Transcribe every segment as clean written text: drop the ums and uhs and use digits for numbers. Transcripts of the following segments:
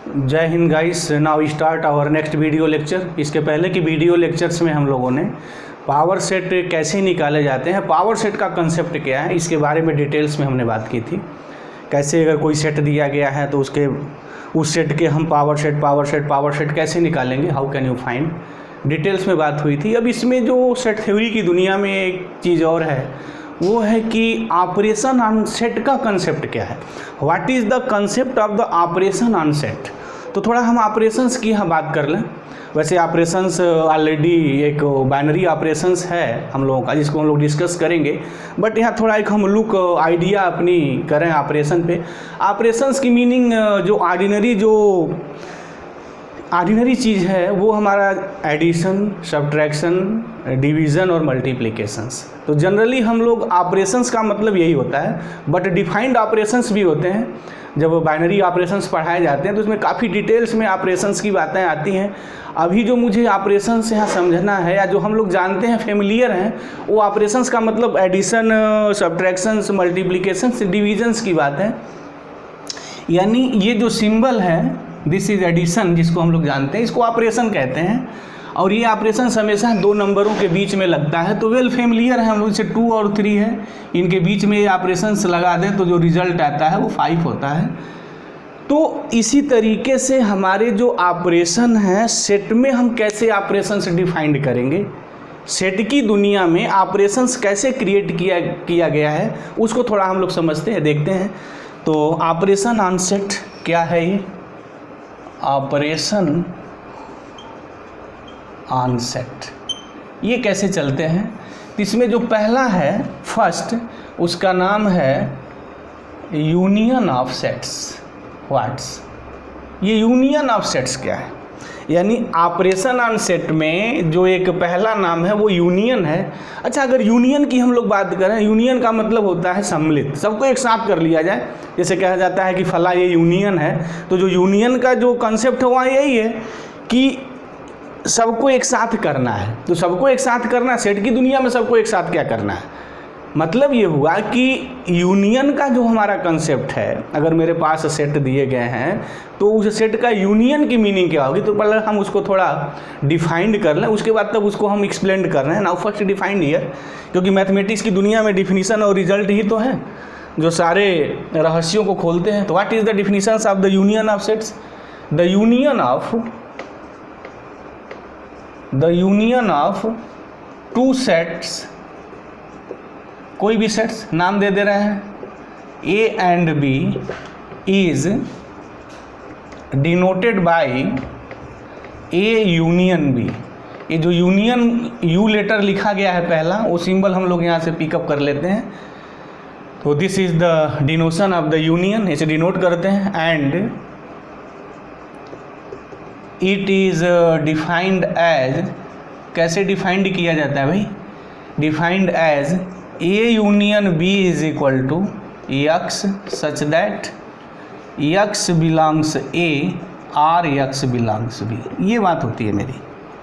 जय Hind guys. Now start our next video lecture. इसके पहले की वीडियो लेक्चर्स में हम लोगों ने पावर सेट कैसे निकाले जाते हैं, पावर सेट का कंसेप्ट क्या है, इसके बारे में डिटेल्स में हमने बात की थी। कैसे अगर कोई सेट दिया गया है तो उस सेट के हम पावर सेट कैसे निकालेंगे, how can you find, details में बात हुई थी। अब इसमें जो सेट थ्योरी की दुनिया में एक चीज़ और है, वो है कि ऑपरेशन ऑन सेट का कंसेप्ट क्या है। What is the concept of the operation on set. तो थोड़ा हम ऑपरेशंस की यहाँ बात कर लें। वैसे ऑपरेशंस ऑलरेडी एक बाइनरी ऑपरेशंस है हम लोगों का, जिसको हम लोग डिस्कस करेंगे, बट यहाँ थोड़ा एक हम लुक आइडिया अपनी करें ऑपरेशन पे। ऑपरेशंस की मीनिंग जो ऑर्डिनरी चीज़ है वो हमारा एडिशन, सब्ट्रैक्शन, डिवीज़न और मल्टीप्लिकेशंस। तो जनरली हम लोग ऑपरेशंस का मतलब यही होता है, बट डिफाइंड ऑपरेशंस भी होते हैं। जब बाइनरी ऑपरेशंस पढ़ाए जाते हैं तो उसमें काफ़ी डिटेल्स में ऑपरेशंस की बातें आती हैं। अभी जो मुझे ऑपरेशंस यहाँ समझना है, या जो हम लोग जानते हैं, फेमिलियर हैं, वो ऑपरेशंस का मतलब एडिशन, सब्ट्रैक्शंस, मल्टीप्लिकेशंस, डिवीजन्स की बात है। यानी ये जो सिंबल है, दिस इज एडिशन, जिसको हम लोग जानते हैं, इसको ऑपरेशन कहते हैं। और ये ऑपरेशन हमेशा दो नंबरों के बीच में लगता है, तो वेल फेमिलियर है हम लोग से। 2 और 3 है, इनके बीच में ये ऑपरेशंस लगा दें तो जो रिजल्ट आता है वो 5 होता है। तो इसी तरीके से हमारे जो ऑपरेशन हैं सेट में, हम कैसे ऑपरेशंस डिफाइंड करेंगे, सेट की दुनिया में ऑपरेशंस कैसे क्रिएट किया गया है, उसको थोड़ा हम लोग समझते हैं, देखते हैं। तो ऑपरेशन ऑन सेट क्या है ये, ऑपरेशन ऑन सेट ये कैसे चलते हैं। तो इसमें जो पहला है, फर्स्ट, उसका नाम है यूनियन ऑफ सेट्स। व्हाट्स ये यूनियन ऑफ सेट्स क्या है, यानी ऑपरेशन ऑन सेट में जो एक पहला नाम है वो यूनियन है। अच्छा, अगर यूनियन की हम लोग बात करें, यूनियन का मतलब होता है सम्मिलित, सबको एक साथ कर लिया जाए। जैसे कहा जाता है कि फला ये यूनियन है, तो जो यूनियन का जो कंसेप्ट है वहाँ यही है कि सबको एक साथ करना है। तो सबको एक साथ करना, सेट की दुनिया में सबको एक साथ क्या करना है, मतलब ये हुआ कि यूनियन का जो हमारा कंसेप्ट है, अगर मेरे पास सेट दिए गए हैं तो उस सेट का यूनियन की मीनिंग क्या होगी, तो पहले हम उसको थोड़ा डिफाइंड कर लें, उसके बाद तब उसको हम एक्सप्लेन कर रहे हैं। नाउ फर्स्ट डिफाइंड हियर, क्योंकि मैथमेटिक्स की दुनिया में डिफिनीशन और रिजल्ट ही तो है जो सारे रहस्यों को खोलते हैं। तो what is the definitions of the union of sets. The union of 2 sets, कोई भी सेट्स नाम दे रहे हैं, A and B is denoted by A union B। ये जो यूनियन यू लेटर लिखा गया है पहला, वो सिंबल हम लोग यहाँ से पिकअप कर लेते हैं। तो this is the denotation of the union, इसे डिनोट करते हैं। And it is defined as, कैसे डिफाइंड किया जाता है भाई, defined as A union B is equal to X such that X belongs A और X बिलोंग्स B। ये बात होती है मेरी।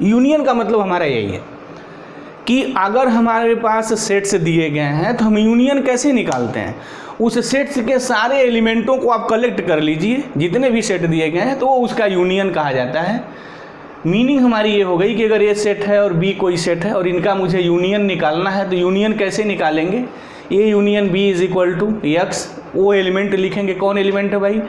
यूनियन का मतलब हमारा यही है कि अगर हमारे पास सेट्स दिए गए हैं तो हम यूनियन कैसे निकालते हैं। उस सेट्स के सारे एलिमेंटों को आप कलेक्ट कर लीजिए, जितने भी सेट दिए गए हैं, तो वो उसका यूनियन कहा जाता है। मीनिंग हमारी ये हो गई कि अगर ये सेट है और बी कोई सेट है और इनका मुझे यूनियन निकालना है, तो यूनियन कैसे निकालेंगे। A union B is equal to x, वो एलिमेंट लिखेंगे। कौन एलिमेंट है भाई,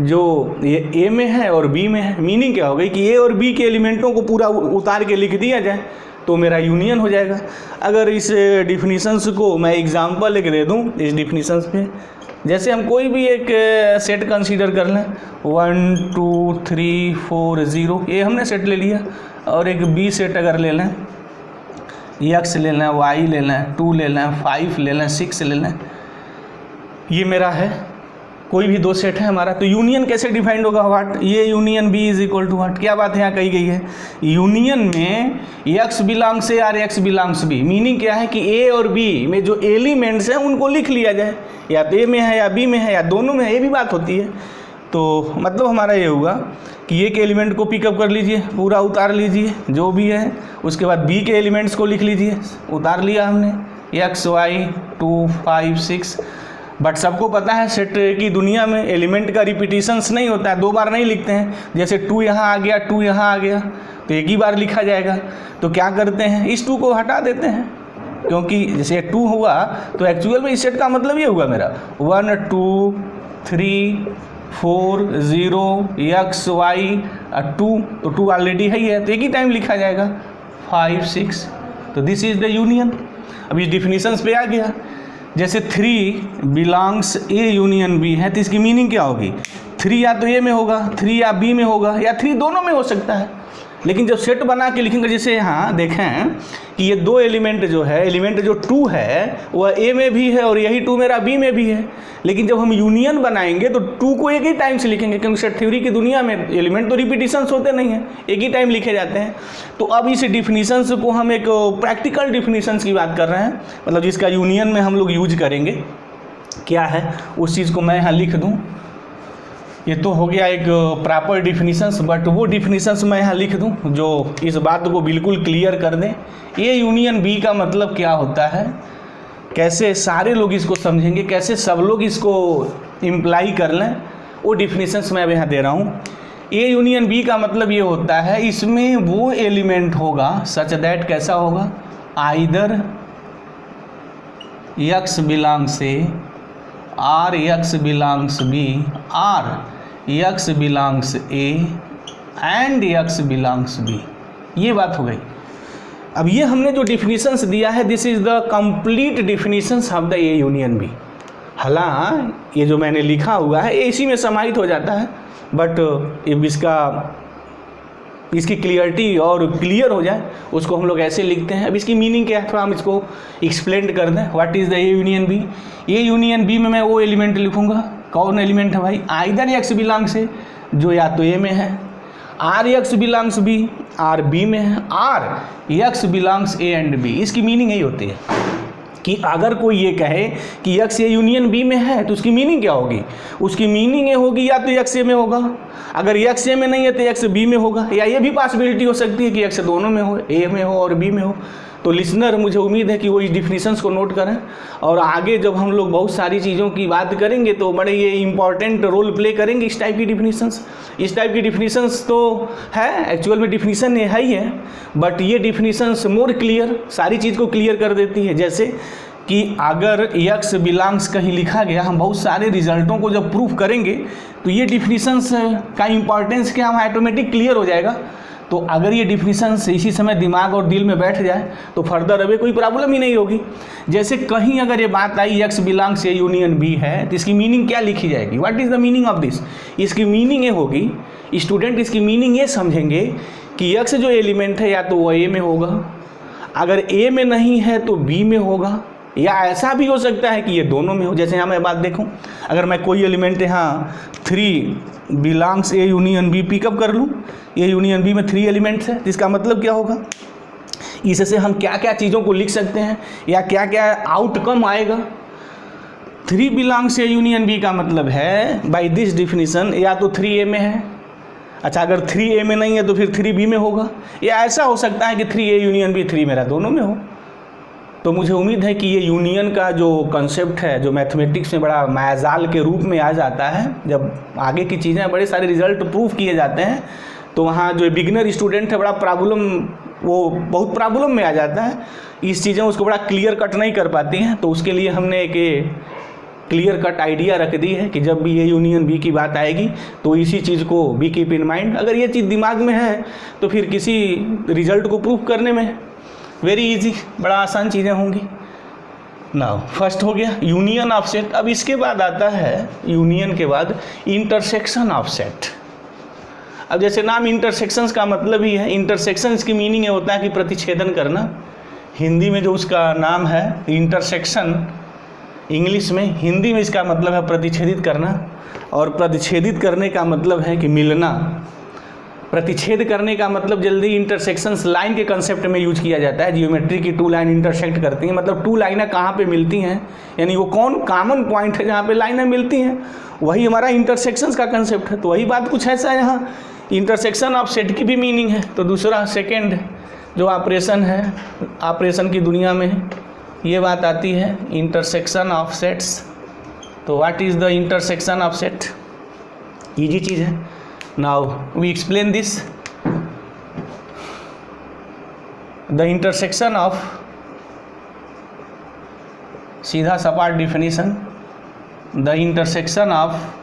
जो ये ए में है और बी में है। मीनिंग क्या हो गई कि ए और बी के एलिमेंटों को पूरा उतार के लिख दिया जाए तो मेरा यूनियन हो जाएगा। अगर इस डिफिनीशंस को मैं एग्जांपल एक दे दूं इस डिफिनीशंस पे, जैसे हम कोई भी एक सेट कंसीडर कर लें, 1 2 3 4 0, ये हमने सेट ले लिया। और एक बी सेट अगर ले लें, x ले लें, y ले लें, 2 ले लें, 5 ले लें, 6 ले लें, ये मेरा है, कोई भी 2 सेट है हमारा। तो यूनियन कैसे डिफाइंड होगा, व्हाट, ये union B is equal to what, क्या बात है यहाँ कही गई है, यूनियन में x बिलोंग्स A और x बिलोंग्स B। मीनिंग क्या है कि A और B में जो एलिमेंट्स हैं उनको लिख लिया जाए, या तो A में है या B में है या दोनों में है, ये भी बात होती है। तो मतलब हमारा ये होगा कि एक एलिमेंट को पिकअप कर लीजिए, पूरा उतार लीजिए जो भी है, उसके बाद B के एलिमेंट्स को लिख लीजिए, उतार लिया हमने, x y 2 5 6, बट सबको पता है सेट की दुनिया में एलिमेंट का रिपीटिशंस नहीं होता है, 2 बार नहीं लिखते हैं। जैसे 2 यहाँ आ गया, 2 यहाँ आ गया तो एक ही बार लिखा जाएगा। तो क्या करते हैं, इस 2 को हटा देते हैं, क्योंकि जैसे 2 हुआ तो एक्चुअल में इस सेट का मतलब ये हुआ मेरा 1 2 3 4 0 x y 2, तो 2 ऑलरेडी है तो एक ही टाइम लिखा जाएगा 5 6। तो दिस इज द यूनियन। अब इस डिफिनीशंस पे आ गया, जैसे 3 बिलोंग्स ए यूनियन बी है तो इसकी मीनिंग क्या होगी, 3 या तो ए में होगा, 3 या बी में होगा, या 3 दोनों में हो सकता है। लेकिन जब सेट बना के लिखेंगे, जैसे यहाँ देखें कि ये 2 एलिमेंट जो है, एलिमेंट जो 2 है वह ए में भी है और यही 2 मेरा बी में भी है। लेकिन जब हम यूनियन बनाएंगे तो 2 को एक ही टाइम से लिखेंगे, क्योंकि सेट थ्योरी की दुनिया में एलिमेंट तो रिपीटिशंस होते नहीं हैं, एक ही टाइम लिखे जाते हैं। तो अब इस डिफिनीशंस को हम एक प्रैक्टिकल डिफिनीशंस की बात कर रहे हैं, मतलब जिसका यूनियन में हम लोग यूज करेंगे क्या है उस चीज़ को मैं यहाँ लिख दूँ। ये तो हो गया एक प्रॉपर डिफिनीशंस, बट वो डिफिनीशंस मैं यहाँ लिख दूँ जो इस बात को बिल्कुल क्लियर कर दें ए यूनियन बी का मतलब क्या होता है, कैसे सारे लोग इसको समझेंगे, कैसे सब लोग इसको इम्प्लाई कर लें, वो डिफिनीशंस मैं अब यहाँ दे रहा हूँ। ए यूनियन बी का मतलब ये होता है इसमें वो एलिमेंट होगा सच दैट कैसा होगा, either x belongs A or x belongs B or x belongs A and x belongs B. ये बात हो गई। अब ये हमने जो डिफिनीशंस दिया है this is the complete definitions of the A union B. हालांकि ये जो मैंने लिखा हुआ है ये इसी में समाहित हो जाता है, बट इसकी क्लियरिटी और क्लियर हो जाए उसको हम लोग ऐसे लिखते हैं। अब इसकी मीनिंग क्या है थोड़ा हम इसको एक्सप्लेन कर दें। What is the A union B. A union B में मैं वो एलिमेंट लिखूंगा, कौन एलिमेंट है भाई, आइदर x बिलोंग्स ए जो या तो ए में है, or x belongs B or B में है, or x belongs A and B. इसकी मीनिंग यही होती है कि अगर कोई ये कहे कि x ए यूनियन बी में है तो उसकी मीनिंग क्या होगी, उसकी मीनिंग ये होगी या तो x ए में होगा, अगर x ए में नहीं है तो x बी में होगा, या ये भी पॉसिबिलिटी हो सकती है कि x दोनों में हो, ए में हो और बी में हो। तो लिसनर मुझे उम्मीद है कि वो इस डिफिनीशंस को नोट करें, और आगे जब हम लोग बहुत सारी चीज़ों की बात करेंगे तो बड़े ये इंपॉर्टेंट रोल प्ले करेंगे इस टाइप की डिफिनीशंस। इस टाइप की डिफिनीशंस तो है, एक्चुअल में डिफिनीशन है ही है, बट ये डिफिनीशंस मोर क्लियर सारी चीज़ को क्लियर कर देती है। जैसे कि अगर x बिलोंग्स कहीं लिखा गया, हम बहुत सारे रिजल्टों को जब प्रूफ करेंगे तो ये डिफिनीशंस का इंपॉर्टेंस क्या हम ऑटोमेटिक क्लियर हो जाएगा। तो अगर ये डिफिनीशंस इसी समय दिमाग और दिल में बैठ जाए तो फर्दर अभी कोई प्रॉब्लम ही नहीं होगी। जैसे कहीं अगर ये बात आई x belongs A union B है तो इसकी मीनिंग क्या लिखी जाएगी, what is the meaning of this. इसकी मीनिंग ये होगी, स्टूडेंट इसकी मीनिंग ये समझेंगे कि x जो एलिमेंट है या तो वो ए में होगा, अगर ए में नहीं है तो बी में होगा, या ऐसा भी हो सकता है कि ये दोनों में हो। जैसे यहाँ मैं बात देखूँ, अगर मैं कोई एलिमेंट यहाँ 3 belongs A union B pick up कर लूँ, ए यूनियन बी में 3 एलिमेंट्स है, तो इसका मतलब क्या होगा, इससे हम क्या क्या चीज़ों को लिख सकते हैं या क्या क्या आउटकम आएगा। 3 बिलोंग्स ए यूनियन बी का मतलब है बाय दिस डिफिनीशन या तो 3 ए में है, अच्छा अगर 3 ए में नहीं है तो फिर 3 बी में होगा, या ऐसा हो सकता है कि 3 ए यूनियन बी 3 मेरा दोनों में हो। तो मुझे उम्मीद है कि ये यूनियन का जो कंसेप्ट है जो मैथमेटिक्स में बड़ा मायाजाल के रूप में आ जाता है, जब आगे की चीज़ें बड़े सारे रिजल्ट प्रूफ किए जाते हैं तो वहाँ जो बिगिनर स्टूडेंट है बड़ा बहुत प्रॉब्लम में आ जाता है, इस चीज़ें उसको बड़ा क्लियर कट नहीं कर पाती हैं। तो उसके लिए हमने एक क्लियर कट आइडिया रख दी है कि जब भी ये यूनियन बी की बात आएगी तो इसी चीज़ को बी कीप इन माइंड। अगर ये चीज़ दिमाग में है तो फिर किसी रिजल्ट को प्रूफ करने में वेरी इजी, बड़ा आसान चीज़ें होंगी। नाउ फर्स्ट हो गया यूनियन ऑफ सेट। अब इसके बाद आता है यूनियन के बाद इंटरसेक्शन ऑफ सेट। अब जैसे नाम इंटरसेक्शंस का मतलब ही है, इंटरसेक्शन इसकी मीनिंग ये होता है कि प्रतिच्छेदन करना। हिंदी में जो उसका नाम है इंटरसेक्शन, इंग्लिश में, हिंदी में इसका मतलब है प्रतिच्छेदित करना, और प्रतिच्छेदित करने का मतलब है कि मिलना। प्रतिच्छेद करने का मतलब जल्दी इंटरसेक्शंस लाइन के कंसेप्ट में यूज किया जाता है। जियोमेट्री की 2 लाइन इंटरसेक्ट करती हैं, मतलब 2 लाइनें कहाँ पे मिलती हैं, यानी वो कौन कॉमन पॉइंट है जहाँ पे लाइनें मिलती हैं, वही हमारा इंटरसेक्शंस का कंसेप्ट है। तो वही बात कुछ ऐसा है यहाँ, इंटरसेक्शन ऑफ सेट की भी मीनिंग है। तो दूसरा सेकेंड जो ऑपरेशन है, ऑपरेशन की दुनिया में ये बात आती है इंटरसेक्शन ऑफ सेट्स। तो what is the intersection of set? Easy चीज है. Now we explain this. The intersection of, सीधा सपाट definition, the intersection of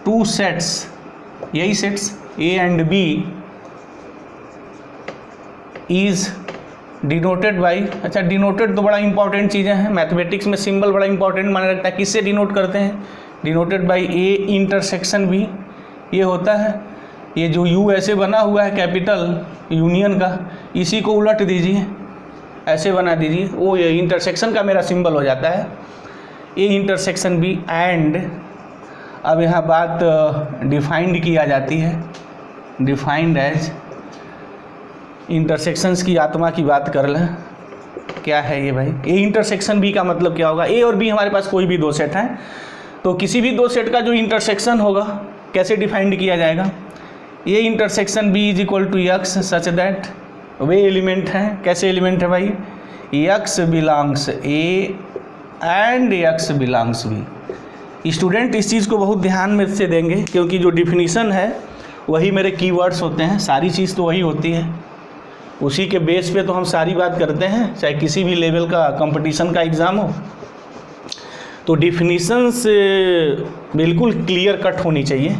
two sets, यही sets A and B is denoted by, अच्छा डिनोटेड तो बड़ा important चीज़ें हैं, मैथमेटिक्स में सिंबल बड़ा इंपॉर्टेंट माने रखता है. किससे डिनोट करते हैं? Denoted by A intersection B. ये होता है, ये जो यू ऐसे बना हुआ है कैपिटल यूनियन का, इसी को उलट दीजिए, ऐसे बना दीजिए, वो ये इंटरसेक्शन का मेरा सिंबल हो जाता है. ए इंटरसेक्शन बी एंड, अब यहाँ बात डिफाइंड किया जाती है, डिफाइंड एज, इंटरसेक्शंस की आत्मा की बात कर लें. क्या है ये भाई? ए इंटरसेक्शन बी का मतलब क्या होगा? ए और बी हमारे पास कोई भी दो सेट हैं, तो किसी भी दो सेट का जो इंटरसेक्शन होगा कैसे डिफाइंड किया जाएगा? A intersection B is equal to x such that, वे एलिमेंट हैं. कैसे एलिमेंट है भाई? X belongs A and x belongs B. Student इस चीज़ को बहुत ध्यान में से देंगे, क्योंकि जो डिफिनीशन है वही मेरे कीवर्ड्स होते हैं, सारी चीज़ तो वही होती है, उसी के बेस पे तो हम सारी बात करते हैं, चाहे किसी भी लेवल का कंपटीशन का एग्ज़ाम हो. तो डिफिनीशंस बिल्कुल क्लियर कट होनी चाहिए,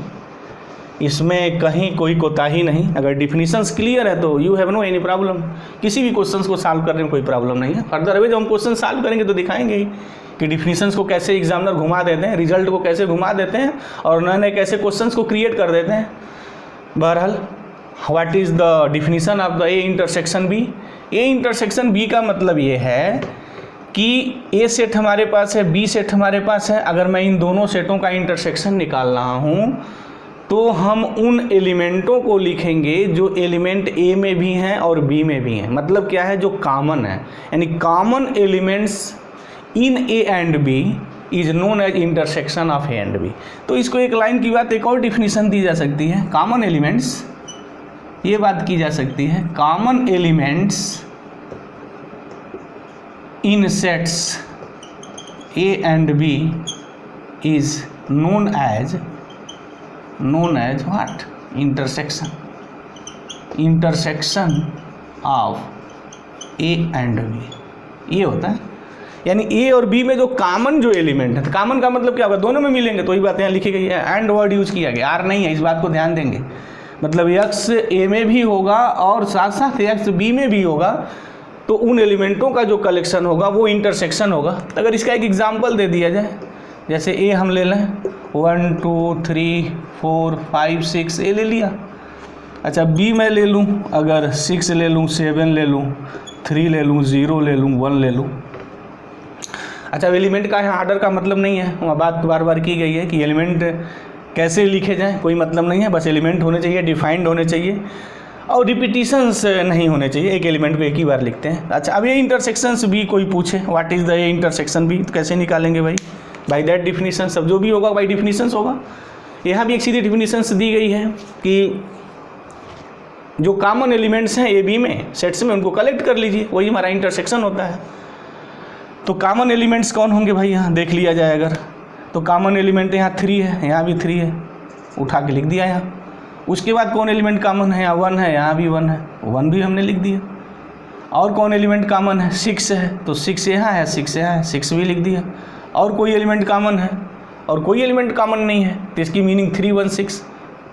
इसमें कहीं कोई कोताही नहीं. अगर डिफिनीशंस क्लियर है तो you have no any problem, किसी भी क्वेश्चंस को सॉल्व करने में कोई प्रॉब्लम नहीं है. फर्दर वे जब हम क्वेश्चन सॉल्व करेंगे तो दिखाएंगे ही कि डिफिनीशंस को कैसे एग्जामिनर घुमा देते हैं, रिजल्ट को कैसे घुमा देते हैं, और नए नए कैसे क्वेश्चंस को क्रिएट कर देते हैं. बहरहाल what is the definition of the A intersection B? A intersection B का मतलब ये है कि ए सेट हमारे पास है, बी सेट हमारे पास है. अगर मैं इन दोनों सेटों का इंटरसेक्शन निकाल रहा हूँ तो हम उन एलिमेंटों को लिखेंगे जो एलिमेंट ए में भी हैं और बी में भी हैं. मतलब क्या है? जो कॉमन है, यानी common elements in A and B is known as intersection of A and B. तो इसको एक लाइन की बात एक और डिफिनीशन दी जा सकती है, कॉमन एलिमेंट्स, ये बात की जा सकती है, common elements in sets A and B is known as what? Intersection, intersection of A and B, ये होता है. यानी ए और बी में जो कॉमन जो एलिमेंट है, कॉमन का मतलब क्या होगा? दोनों में मिलेंगे, तो वही बात यहाँ लिखी गई है, एंड वर्ड यूज किया गया, आर नहीं है, इस बात को ध्यान देंगे. मतलब एक्स ए में भी होगा और साथ साथ एक्स बी में भी होगा, तो उन एलिमेंटों का जो कलेक्शन होगा वो इंटरसेक्शन होगा. अगर इसका एक एग्जांपल दे दिया जाए, जैसे ए हम ले लें, 1 2 3 4 5 6 ए ले लिया. अच्छा बी मैं ले लूँ, अगर 6 ले लूँ, 7 ले लूँ, 3 ले लूँ, 0 ले लूँ, 1 ले लूँ. अच्छा एलिमेंट का यहाँ आर्डर का मतलब नहीं है, वहाँ बात बार बार की गई है कि एलिमेंट कैसे लिखे जाएँ, कोई मतलब नहीं है, बस एलिमेंट होने चाहिए, डिफाइंड होने चाहिए और रिपीटिशंस नहीं होने चाहिए. एक एलिमेंट को एक ही बार लिखते हैं. अच्छा अब ये इंटरसेक्शंस भी कोई पूछे what is the A intersection B, तो कैसे निकालेंगे भाई? बाई दैट डिफिनीशन, सब जो भी होगा बाई डिफिनीशंस होगा. यहाँ भी एक सीधी डिफिनीशंस दी गई है कि जो कॉमन एलिमेंट्स हैं ए बी में सेट्स में, उनको कलेक्ट कर लीजिए, वही हमारा इंटरसेक्शन होता है. तो कॉमन एलिमेंट्स कौन होंगे भाई? यहाँ देख लिया जाए अगर, तो कॉमन एलिमेंट यहाँ 3 है, यहाँ भी 3 है, उठा के लिख दिया यहाँ. उसके बाद कौन एलिमेंट कॉमन है? यहाँ 1 है, यहाँ भी 1 है, 1 भी हमने लिख दिया. और कौन एलिमेंट कॉमन है? 6 है, तो 6 यहाँ है, 6 यहाँ है, 6 भी लिख दिया. और कोई एलिमेंट कॉमन है और कोई एलिमेंट कॉमन नहीं है, तो इसकी मीनिंग 3 1 6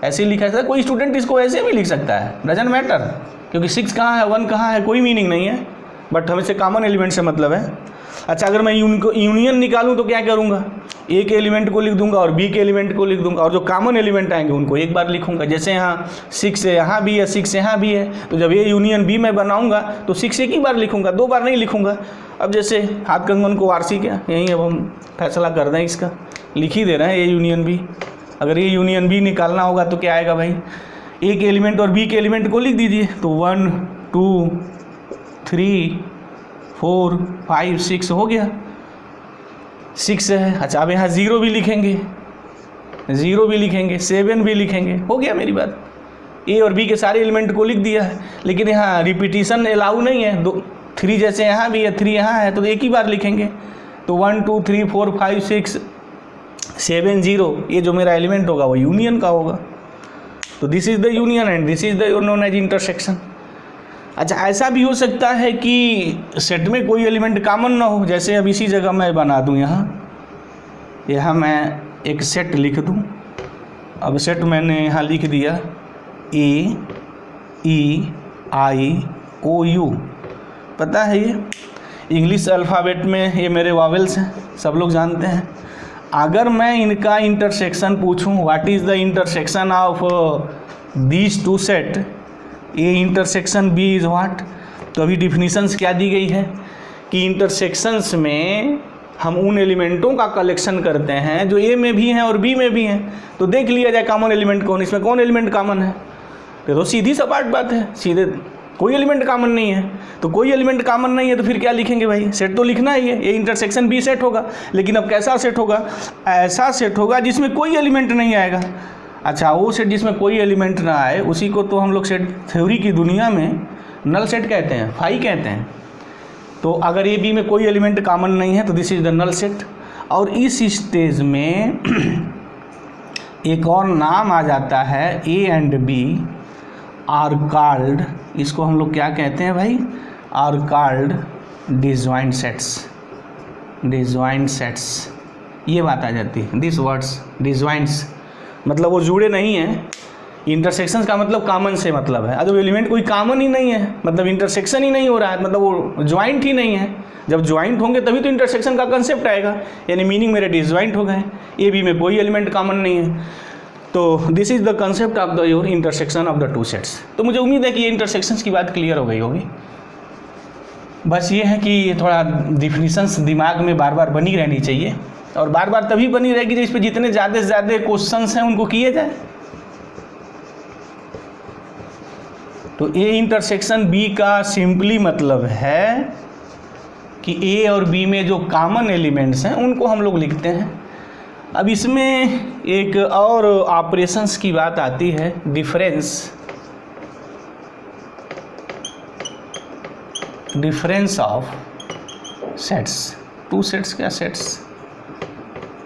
ऐसे ही लिखा जाता है. कोई स्टूडेंट इसको ऐसे भी लिख सकता है, डजंट मैटर, क्योंकि 6 कहाँ है 1 कहाँ है कोई मीनिंग नहीं है, बट हमें से कॉमन एलिमेंट से मतलब है. अच्छा अगर मैं यूनियन निकालूं तो क्या करूंगा? ए के एलिमेंट को लिख दूंगा और बी के एलिमेंट को लिख दूंगा, और जो कॉमन एलिमेंट आएंगे उनको एक बार लिखूंगा. जैसे यहाँ 6 यहाँ भी है, 6 यहाँ भी है, तो जब ए यूनियन बी में बनाऊंगा तो 6 एक ही बार लिखूंगा, 2 बार नहीं लिखूंगा. अब जैसे हाथ कंगन को वारसी क्या, यहीं अब हम फैसला कर दें, इसका लिख ही दे रहे हैं ए यूनियन बी. अगर ए यूनियन बी निकालना होगा तो क्या आएगा भाई? ए के एलिमेंट और बी के एलिमेंट को लिख दीजिए, तो 1 2 3 4 5 6 हो गया, 6 है. अच्छा अब यहाँ 0 भी लिखेंगे, 0 भी लिखेंगे, 7 भी लिखेंगे, हो गया मेरी बात. ए और बी के सारे एलिमेंट को लिख दिया है, लेकिन यहाँ रिपीटिशन अलाउ नहीं है. 3 जैसे यहाँ भी है, 3 यहाँ है, तो एक ही बार लिखेंगे. तो 1 2 3 4 5 6 7 0 ये जो मेरा एलिमेंट होगा वो यूनियन का होगा। तो this is the union and this is the known as intersection. अच्छा, ऐसा भी हो सकता है कि सेट में कोई एलिमेंट कॉमन ना हो, जैसे अब इसी जगह मैं बना दूं, यहाँ मैं एक सेट लिख दूं। अब सेट मैंने यहाँ लिख दिया AEIOU, पता है ये इंग्लिश अल्फ़ाबेट में ये मेरे वावेल्स हैं, सब लोग जानते हैं। अगर मैं इनका इंटरसेक्शन पूछूं, what is the intersection of these two set, A intersection B is what, तो अभी डिफिनीशंस क्या दी गई है कि इंटरसेक्शंस में हम उन एलिमेंटों का कलेक्शन करते हैं जो ए में भी हैं और बी में भी हैं। तो देख लिया जाए कॉमन एलिमेंट कौन, इसमें कौन एलिमेंट कॉमन है। तो सीधी सपाट बात है, सीधे कोई एलिमेंट कॉमन नहीं है। तो कोई एलिमेंट कॉमन नहीं है तो फिर क्या लिखेंगे भाई, सेट तो लिखना ही है, ये इंटरसेक्शन बी सेट होगा। लेकिन अब कैसा सेट होगा, ऐसा सेट होगा जिसमें कोई एलिमेंट नहीं आएगा। अच्छा, वो सेट जिसमें कोई एलिमेंट ना आए उसी को तो हम लोग सेट थ्योरी की दुनिया में नल सेट कहते हैं, फाई कहते हैं। तो अगर ए बी में कोई एलिमेंट कॉमन नहीं है तो this is the null set. और इस स्टेज में एक और नाम आ जाता है, A and B are called, इसको हम लोग क्या कहते हैं भाई, are called disjoint sets. Disjoint sets, ये बात आ जाती है। दिस वर्ड्स डिसजॉइंट्स मतलब वो जुड़े नहीं हैं। इंटरसेक्शंस का मतलब कॉमन से मतलब है। अब एलिमेंट कोई कॉमन ही नहीं है मतलब इंटरसेक्शन ही नहीं हो रहा है, मतलब वो ज्वाइंट ही नहीं है। जब ज्वाइंट होंगे तभी तो इंटरसेक्शन का कंसेप्ट आएगा, यानी मीनिंग मेरे डिसज्वाइंट हो गए। ए बी में कोई एलिमेंट कॉमन नहीं है। तो this is the concept of the your intersection of the two sets. तो मुझे उम्मीद है कि ये इंटरसेक्शंस की बात क्लियर हो गई होगी। बस ये है कि थोड़ा डिफिनीशंस दिमाग में बार बार बनी रहनी चाहिए, और बार बार तभी बनी रहेगी जब इस पर जितने ज़्यादा से ज़्यादा क्वेश्चंस हैं उनको किए जाए। तो ए इंटरसेक्शन बी का सिंपली मतलब है कि ए और बी में जो कॉमन एलिमेंट्स हैं उनको हम लोग लिखते हैं। अब इसमें एक और ऑपरेशंस की बात आती है, difference of sets. Two sets क्या sets,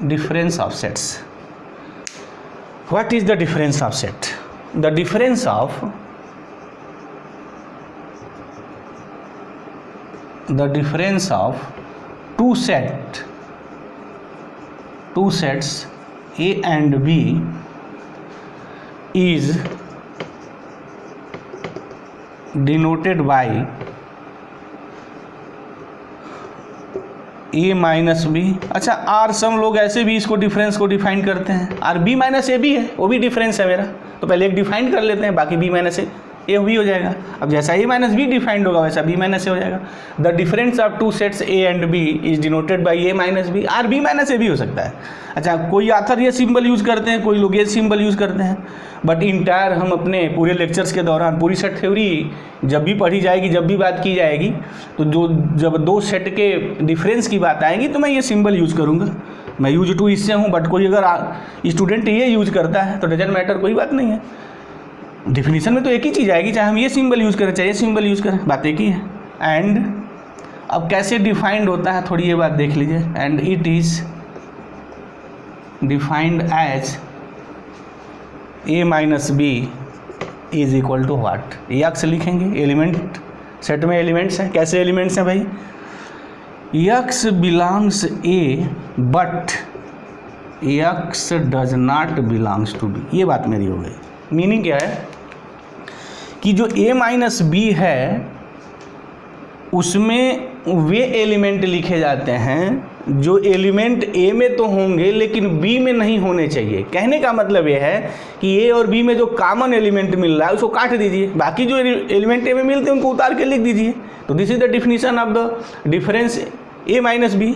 difference of sets. What is the difference of set? The difference of two sets A and B is denoted by A minus B. अच्छा, आर सम लोग ऐसे भी इसको difference को define करते हैं, are B minus A भी है, वो भी डिफरेंस है मेरा। तो पहले एक डिफाइन कर लेते हैं, बाकी बी माइनस ए भी हो जाएगा। अब जैसा ए माइनस बी डिफाइंड होगा वैसा बी माइनस ए हो जाएगा। The difference of two sets A and B is denoted by A minus B. Or B minus A भी हो सकता है। अच्छा, कोई आथर ये सिंबल यूज़ करते हैं, कोई लोग ये सिंबल यूज़ करते हैं, बट इंटायर हम अपने पूरे लेक्चर्स के दौरान पूरी सेट थ्योरी जब भी पढ़ी जाएगी, जब भी बात की जाएगी, तो जब दो सेट के डिफरेंस की बात आएगी तो मैं ये सिंबल यूज़ करूँगा। मैं यूज टू इससे हूँ, बट कोई अगर स्टूडेंट ये यूज करता है तो डजंट मैटर, कोई बात नहीं है। डिफिनीशन में तो एक ही चीज़ आएगी, चाहे हम ये सिंबल यूज़ करें चाहे ये सिंबल यूज़ करें, बात एक ही है। एंड अब कैसे डिफाइंड होता है थोड़ी ये बात देख लीजिए। And it is defined as A minus B is equal to what, x लिखेंगे। एलिमेंट सेट में एलिमेंट्स हैं, कैसे एलिमेंट्स हैं भाई, x belongs A but x does not belongs to B. ये बात मेरी हो गई। मीनिंग क्या है कि जो a माइनस बी है उसमें वे एलिमेंट लिखे जाते हैं जो एलिमेंट a में तो होंगे लेकिन b में नहीं होने चाहिए। कहने का मतलब ये है कि a और b में जो कॉमन एलिमेंट मिल रहा है उसको काट दीजिए, बाकी जो एलिमेंट a में मिलते हैं उनको उतार के लिख दीजिए। तो this is the definition of the difference a minus B.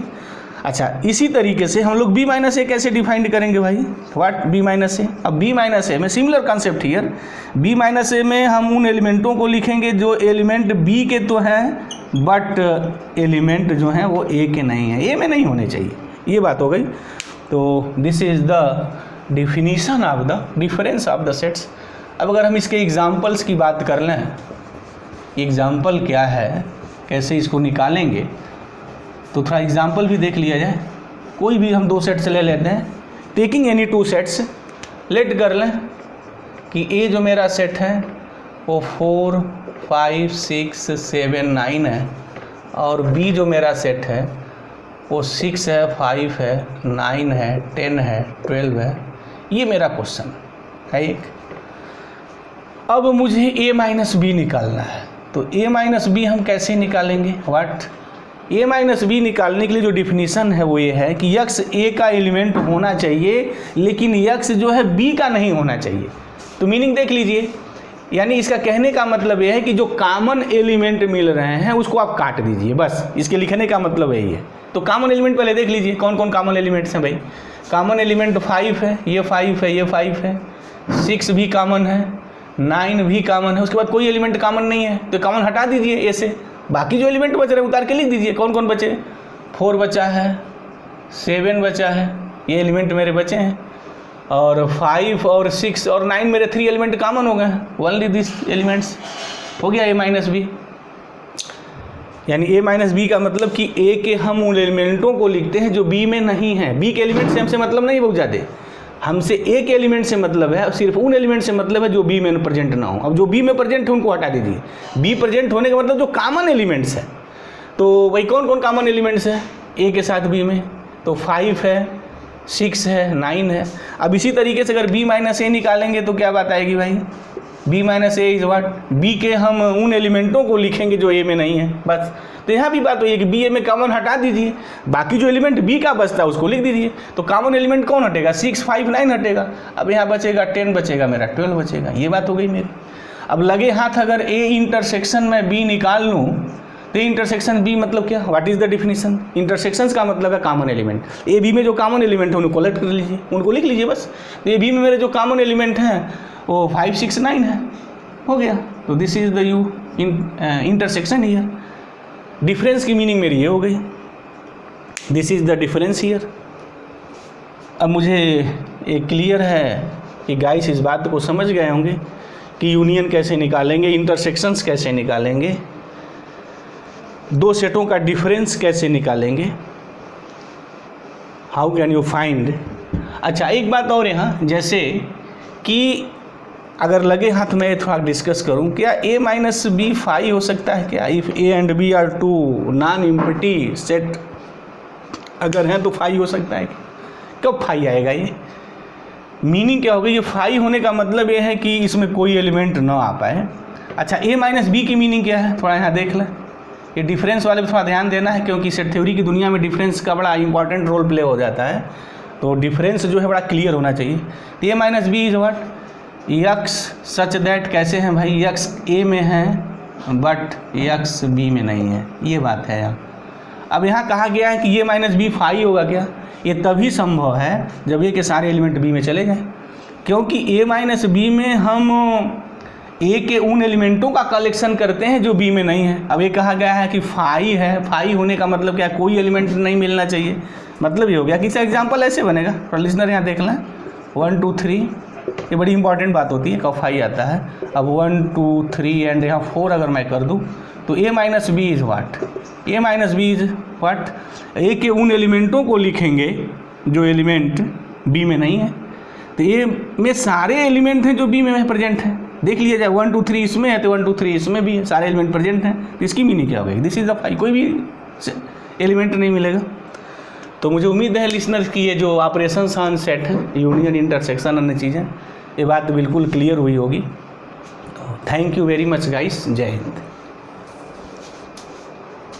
अच्छा, इसी तरीके से हम लोग b माइनस ए कैसे डिफाइंड करेंगे भाई, व्हाट b माइनस ए। अब b माइनस ए में similar concept here, b minus A में हम उन एलिमेंटों को लिखेंगे जो एलिमेंट b के तो हैं बट एलिमेंट जो हैं वो a के नहीं हैं, a में नहीं होने चाहिए। ये बात हो गई। तो this is the definition of the difference of the sets. अब अगर हम इसके एग्जाम्पल्स की बात कर लें, एग्जाम्पल क्या है, कैसे इसको निकालेंगे, तो थोड़ा एग्जाम्पल भी देख लिया जाए। कोई भी हम 2 सेट से ले लेते हैं, टेकिंग एनी 2 सेट्स, लेट कर लें कि ए जो मेरा सेट है वो 4, 5, 6, 7, 9 है, और बी जो मेरा सेट है वो 6 है, 5 है, 9 है, 10 है, 12 है। ये मेरा क्वेश्चन है एक। अब मुझे a माइनस बी निकालना है, तो a माइनस बी हम कैसे निकालेंगे? व्हाट? a माइनस बी निकालने के लिए जो डिफिनीशन है वो ये है कि x a का एलिमेंट होना चाहिए, लेकिन x जो है b का नहीं होना चाहिए। तो मीनिंग देख लीजिए, यानी इसका कहने का मतलब ये है कि जो कॉमन एलिमेंट मिल रहे हैं उसको आप काट दीजिए, बस इसके लिखने का मतलब यही है। तो कॉमन एलिमेंट पहले देख लीजिए कौन कौन कॉमन एलिमेंट्स हैं भाई। कॉमन एलिमेंट 5 है, ये 5 है, ये 5 है, 6 भी कॉमन है, 9 भी कॉमन है। उसके बाद कोई एलिमेंट कॉमन नहीं है, तो कॉमन हटा दीजिए ए से। बाकी जो एलिमेंट बच रहे हैं उतार के लिख दीजिए। कौन कौन बचे? 4 बचा है, 7 बचा है, ये एलिमेंट मेरे बचे हैं, और 5 और 6 और 9 मेरे 3 एलिमेंट कॉमन हो गए हैं। Only this elements. हो गया a माइनस बी। यानी a माइनस बी का मतलब कि a के हम उन एलिमेंटों को लिखते हैं जो b में नहीं है। b के एलिमेंट से हमसे मतलब नहीं बहुत ज़्यादा, हमसे a के एलिमेंट से मतलब है, सिर्फ उन एलिमेंट से मतलब है जो b में प्रेजेंट ना हो। अब जो b में प्रेजेंट है उनको हटा दीजिए। b प्रेजेंट होने का मतलब जो कॉमन एलिमेंट्स है, तो भाई कौन कौन कॉमन एलिमेंट्स है a के साथ b में? तो 5 है, 6 है, 9 है। अब इसी तरीके से अगर b माइनस ए निकालेंगे तो क्या बात आएगी भाई? b minus A is what? b के हम उन एलिमेंटों को लिखेंगे जो a में नहीं है, बस। तो यहाँ भी बात हुई है कि b a में कॉमन हटा दीजिए, बाकी जो एलिमेंट b का बचता है उसको लिख दीजिए। तो कॉमन एलिमेंट कौन हटेगा? 6, 5, 9 हटेगा। अब यहाँ बचेगा 10 बचेगा मेरा, 12 बचेगा। ये बात हो गई मेरी। अब लगे हाथ अगर a इंटरसेक्शन में b निकाल लूँ, तो इंटरसेक्शन b मतलब क्या? What is the definition? Intersections का मतलब है कॉमन एलिमेंट। ए बी में जो कॉमन एलिमेंट है उनको कलेक्ट कर लीजिए, उनको लिख लीजिए बस। तो ए बी में मेरे जो कॉमन एलिमेंट हैं वो 5, 6, 9 है। हो गया। तो this is the you intersection here. Difference की मीनिंग मेरी ये हो गई, this is the difference here. अब मुझे एक क्लियर है कि गाइस इस बात को समझ गए होंगे कि यूनियन कैसे निकालेंगे, इंटरसेक्शंस कैसे निकालेंगे, 2 सेटों का डिफरेंस कैसे निकालेंगे, हाउ कैन यू फाइंड। अच्छा एक बात और यहाँ, जैसे कि अगर लगे हाथ में थोड़ा डिस्कस करूँ, क्या a माइनस बी फाई हो सकता है क्या? If a and b are 2 non empty set अगर हैं तो फाई हो सकता है। कब फाई आएगा? ये मीनिंग क्या होगी? ये फाई होने का मतलब ये है कि इसमें कोई एलिमेंट ना आ पाए। अच्छा a माइनस बी की मीनिंग क्या है? थोड़ा यहाँ देख लें। ये डिफरेंस वाले पर थोड़ा ध्यान देना है, क्योंकि सेट थ्योरी की दुनिया में डिफरेंस का बड़ा इंपॉर्टेंट रोल प्ले हो जाता है। तो डिफरेंस जो है बड़ा क्लियर होना चाहिए। तो a minus B is what? x such that कैसे हैं भाई? x a में है बट x b में नहीं है, ये बात है यहाँ। अब यहाँ कहा गया है कि ये माइनस बी फाई होगा क्या? ये तभी संभव है जब ये के सारे एलिमेंट b में चले जाएं, क्योंकि a माइनस बी में हम a के उन एलिमेंटों का कलेक्शन करते हैं जो b में नहीं है। अब ये कहा गया है कि फाई है, फाई होने का मतलब क्या? कोई एलिमेंट नहीं मिलना चाहिए। मतलब ये हो गया कि इसका एग्जाम्पल ऐसे बनेगा। और लिसनर यहाँ देख लें, 1 2 3, ये बड़ी इंपॉर्टेंट बात होती है, कब फाई आता है। अब 1 2 3 एंड यहाँ 4 अगर मैं कर दूँ तो a minus B is what? a minus B is what? a के उन एलिमेंटों को लिखेंगे जो एलिमेंट b में नहीं है। तो a में सारे एलिमेंट हैं जो b में प्रेजेंट हैं। देख लिया जाए 1 2 3 इसमें है तो 1 2 3 इसमें भी है, सारे एलिमेंट प्रेजेंट हैं। तो इसकी मीनिंग क्या होगी? दिस इज़ द फाई, कोई भी एलिमेंट नहीं मिलेगा। तो मुझे उम्मीद है लिसनर्स की ये जो ऑपरेशन ऑन सेट है, यूनियन, इंटरसेक्शन, अन्य चीज़ें, ये बात बिल्कुल क्लियर हुई होगी। Thank you very much guys, जय हिंद।